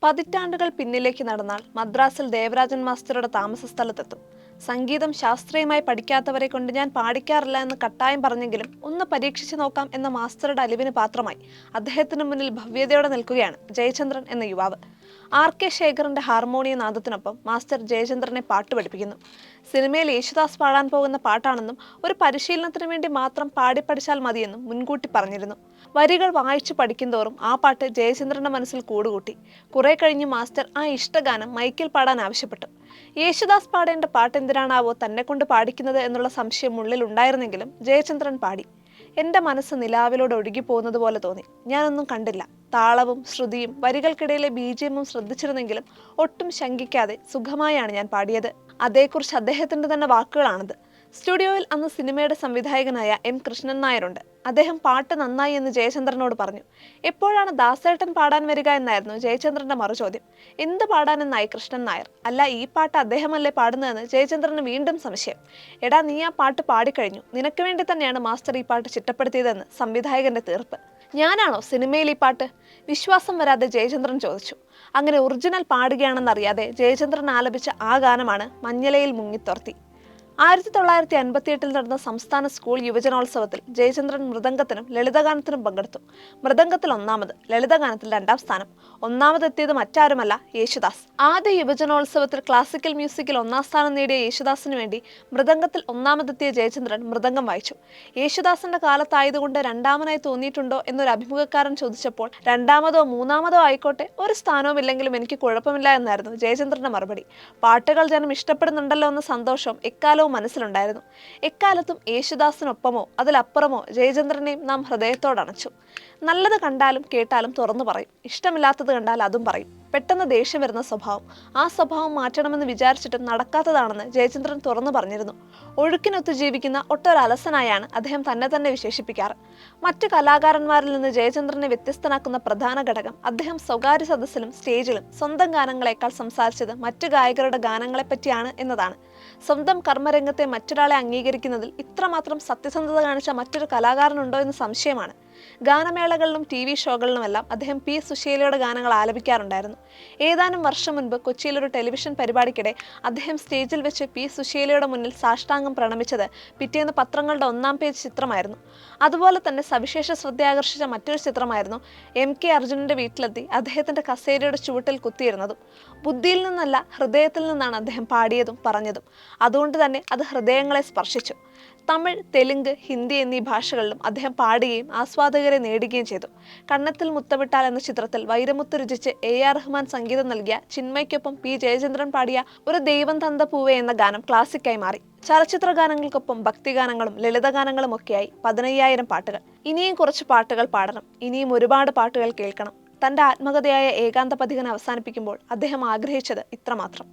പതിറ്റാണ്ടുകൾ പിന്നിലേക്ക് നടന്നാൽ മദ്രാസിൽ ദേവരാജൻ മാസ്റ്ററുടെ താമസ സ്ഥലത്തെത്തും. സംഗീതം ശാസ്ത്രീയമായി പഠിക്കാത്തവരെ കൊണ്ട് ഞാൻ പാടിക്കാറില്ല എന്ന് കട്ടായം പറഞ്ഞെങ്കിലും ഒന്ന് പരീക്ഷിച്ചു നോക്കാം എന്ന മാസ്റ്ററുടെ അലിവിന് പാത്രമായി അദ്ദേഹത്തിന് മുന്നിൽ ഭവ്യതയോടെ നിൽക്കുകയാണ് ജയചന്ദ്രൻ എന്ന യുവാവ്. ആർ.കെ. ശേഖറിന്റെ ഹാർമോണിയ നാദത്തിനൊപ്പം മാസ്റ്റർ ജയചന്ദ്രനെ പാട്ട് പഠിപ്പിക്കുന്നു. സിനിമയിൽ യേശുദാസ് പാടാൻ പോകുന്ന പാട്ടാണെന്നും ഒരു പരിശീലനത്തിന് വേണ്ടി മാത്രം പാടിപ്പഠിച്ചാൽ മതിയെന്നും മുൻകൂട്ടി പറഞ്ഞിരുന്നു. വരികൾ വായിച്ചു പഠിക്കുന്തോറും ആ പാട്ട് ജയചന്ദ്രന്റെ മനസ്സിൽ കൂടുകൂട്ടി. കുറെ കഴിഞ്ഞ് മാസ്റ്റർ ആ ഇഷ്ടഗാനം മൈക്കിൽ പാടാൻ ആവശ്യപ്പെട്ടു. യേശുദാസ് പാടേണ്ട പാട്ട് എന്തിനാണാവോ തന്നെ കൊണ്ട് പാടിക്കുന്നത് എന്നുള്ള സംശയം ഉള്ളിൽ ഉണ്ടായിരുന്നെങ്കിലും ജയചന്ദ്രൻ പാടി. എന്റെ മനസ്സ് നിലാവിലൂടെ ഒഴുകിപ്പോകുന്നത് പോലെ തോന്നി. ഞാനൊന്നും കണ്ടില്ല. താളവും ശ്രുതിയും വരികൾക്കിടയിലെ ബീജിയമും ശ്രദ്ധിച്ചിരുന്നെങ്കിലും ഒട്ടും ശങ്കിക്കാതെ സുഖമായാണ് ഞാൻ പാടിയത്. അതേക്കുറിച്ച് അദ്ദേഹത്തിന്റെ തന്നെ വാക്കുകളാണത്. സ്റ്റുഡിയോയിൽ അന്ന് സിനിമയുടെ സംവിധായകനായ എം കൃഷ്ണൻ നായരുണ്ട്. അദ്ദേഹം പാട്ട് നന്നായി എന്ന് ജയചന്ദ്രനോട് പറഞ്ഞു. എപ്പോഴാണ് ദാസേട്ടൻ പാടാൻ വരിക എന്നായിരുന്നു ജയചന്ദ്രന്റെ മറുചോദ്യം. എന്ത് പാടാനെന്നായി കൃഷ്ണൻ നായർ. അല്ല, ഈ പാട്ട് അദ്ദേഹമല്ലേ പാടുന്നതെന്ന് ജയചന്ദ്രന് വീണ്ടും സംശയം. എടാ, നീ ആ പാട്ട് പാടിക്കഴിഞ്ഞു. നിനക്ക് വേണ്ടി തന്നെയാണ് മാസ്റ്റർ ഈ പാട്ട് ചിട്ടപ്പെടുത്തിയതെന്ന് സംവിധായകന്റെ തീർപ്പ്. ഞാനാണോ സിനിമയിൽ ഈ പാട്ട്? വിശ്വാസം വരാതെ ജയചന്ദ്രൻ ചോദിച്ചു. അങ്ങനെ ഒറിജിനൽ പാടുകയാണെന്നറിയാതെ ജയചന്ദ്രൻ ആലപിച്ച ആ ഗാനമാണ് മഞ്ഞലയിൽ മുങ്ങിത്തോർത്തി. 1958 നടന്ന സംസ്ഥാന സ്കൂൾ യുവജനോത്സവത്തിൽ ജയചന്ദ്രൻ മൃദംഗത്തിനും ലളിതഗാനത്തിനും പങ്കെടുത്തു. മൃദംഗത്തിൽ 1ാമത്, ലളിതഗാനത്തിൽ 2ാം സ്ഥാനം. 1ാമതെത്തിയത് മറ്റാരുമല്ല, യേശുദാസ്. ആദ്യ യുവജനോത്സവത്തിൽ ക്ലാസിക്കൽ മ്യൂസിക്കിൽ 1ാം സ്ഥാനം നേടിയ യേശുദാസിന് വേണ്ടി മൃദംഗത്തിൽ 1ാമതെത്തിയ ജയചന്ദ്രൻ മൃദംഗം വായിച്ചു. യേശുദാസിന്റെ കാലത്തായതുകൊണ്ട് 2ാമനായി തോന്നിയിട്ടുണ്ടോ എന്നൊരു അഭിമുഖക്കാരൻ ചോദിച്ചപ്പോൾ 2ാമതോ 3ാമതോ ആയിക്കോട്ടെ, ഒരു സ്ഥാനവും ഇല്ലെങ്കിലും എനിക്ക് കുഴപ്പമില്ല എന്നായിരുന്നു ജയചന്ദ്രന്റെ മറുപടി. പാട്ടുകൾ ജനം ഇഷ്ടപ്പെടുന്നുണ്ടല്ലോ എന്ന സന്തോഷം എക്കാലവും മനസ്സിലുണ്ടായിരുന്നു. എക്കാലത്തും യേശുദാസിനൊപ്പമോ അതിലപ്പുറമോ ജയചന്ദ്രനെയും നാം ഹൃദയത്തോടണച്ചു. നല്ലത് കണ്ടാലും കേട്ടാലും തുറന്നു പറയും. ഇഷ്ടമില്ലാത്തത് കണ്ടാൽ അതും പറയും. പെട്ടെന്ന് ദേഷ്യം വരുന്ന സ്വഭാവം. ആ സ്വഭാവം മാറ്റണമെന്ന് വിചാരിച്ചിട്ടും നടക്കാത്തതാണെന്ന് ജയചന്ദ്രൻ തുറന്നു പറഞ്ഞിരുന്നു. ഒഴുക്കിനൊത്ത് ജീവിക്കുന്ന ഒട്ടൊരലസനായാണ് അദ്ദേഹം തന്നെ വിശേഷിപ്പിക്കാറ്. മറ്റു കലാകാരന്മാരിൽ നിന്ന് ജയചന്ദ്രനെ വ്യത്യസ്തനാക്കുന്ന പ്രധാന ഘടകം അദ്ദേഹം സ്വകാര്യ സദസ്സിലും സ്റ്റേജിലും സ്വന്തം ഗാനങ്ങളെക്കാൾ സംസാരിച്ചത് മറ്റു ഗായകരുടെ ഗാനങ്ങളെപ്പറ്റിയാണ് എന്നതാണ്. സ്വന്തം കർമ്മരംഗത്തെ മറ്റൊരാളെ അംഗീകരിക്കുന്നതിൽ ഇത്രമാത്രം സത്യസന്ധത കാണിച്ച മറ്റൊരു കലാകാരനുണ്ടോ എന്ന് സംശയമാണ്. ഗാനമേളകളിലും TV ഷോകളിലുമെല്ലാം അദ്ദേഹം P. സുശീലയുടെ ഗാനങ്ങൾ ആലപിക്കാറുണ്ടായിരുന്നു. ഏതാനും വർഷം മുൻപ് കൊച്ചിയിലൊരു ടെലിവിഷൻ പരിപാടിക്കിടെ അദ്ദേഹം സ്റ്റേജിൽ വെച്ച് P. സുശീലയുടെ മുന്നിൽ സാഷ്ടാംഗം പ്രണമിച്ചത് പിറ്റേന്ന് പത്രങ്ങളുടെ 1ാം പേജ് ചിത്രമായിരുന്നു. അതുപോലെ തന്നെ സവിശേഷ ശ്രദ്ധയാകർഷിച്ച മറ്റൊരു ചിത്രമായിരുന്നു M.K. അർജുനന്റെ വീട്ടിലെത്തി അദ്ദേഹത്തിന്റെ കസേരയുടെ ചുവട്ടിൽ കുത്തിയിരുന്നതും. ബുദ്ധിയിൽ നിന്നല്ല, ഹൃദയത്തിൽ നിന്നാണ് അദ്ദേഹം പാടിയതും പറഞ്ഞതും. അതുകൊണ്ട് തന്നെ അത് ഹൃദയങ്ങളെ സ്പർശിച്ചു. തമിഴ്, തെലുങ്ക്, ഹിന്ദി എന്നീ ഭാഷകളിലും അദ്ദേഹം പാടുകയും ആസ്വാദകരെ നേടുകയും ചെയ്തു. കണ്ണത്തിൽ മുത്തമിട്ടാൽ എന്ന ചിത്രത്തിൽ വൈരമുത്ത് രുചിച്ച് A.R. റഹ്മാൻ സംഗീതം നൽകിയ ചിന്മയ്ക്കൊപ്പം P. ജയചന്ദ്രൻ പാടിയ ഒരു ദൈവം തന്ന പൂവേ എന്ന ഗാനം ക്ലാസിക്കായി മാറി. ചലച്ചിത്ര ഗാനങ്ങൾക്കൊപ്പം ഭക്തിഗാനങ്ങളും ലളിതഗാനങ്ങളും ഒക്കെയായി 15,000 പാട്ടുകൾ. ഇനിയും കുറച്ച് പാട്ടുകൾ പാടണം. ഇനിയും ഒരുപാട് പാട്ടുകൾ കേൾക്കണം. തന്റെ ആത്മകഥയായ ഏകാന്ത പഥികൻ അവസാനിപ്പിക്കുമ്പോൾ അദ്ദേഹം ആഗ്രഹിച്ചത് ഇത്രമാത്രം.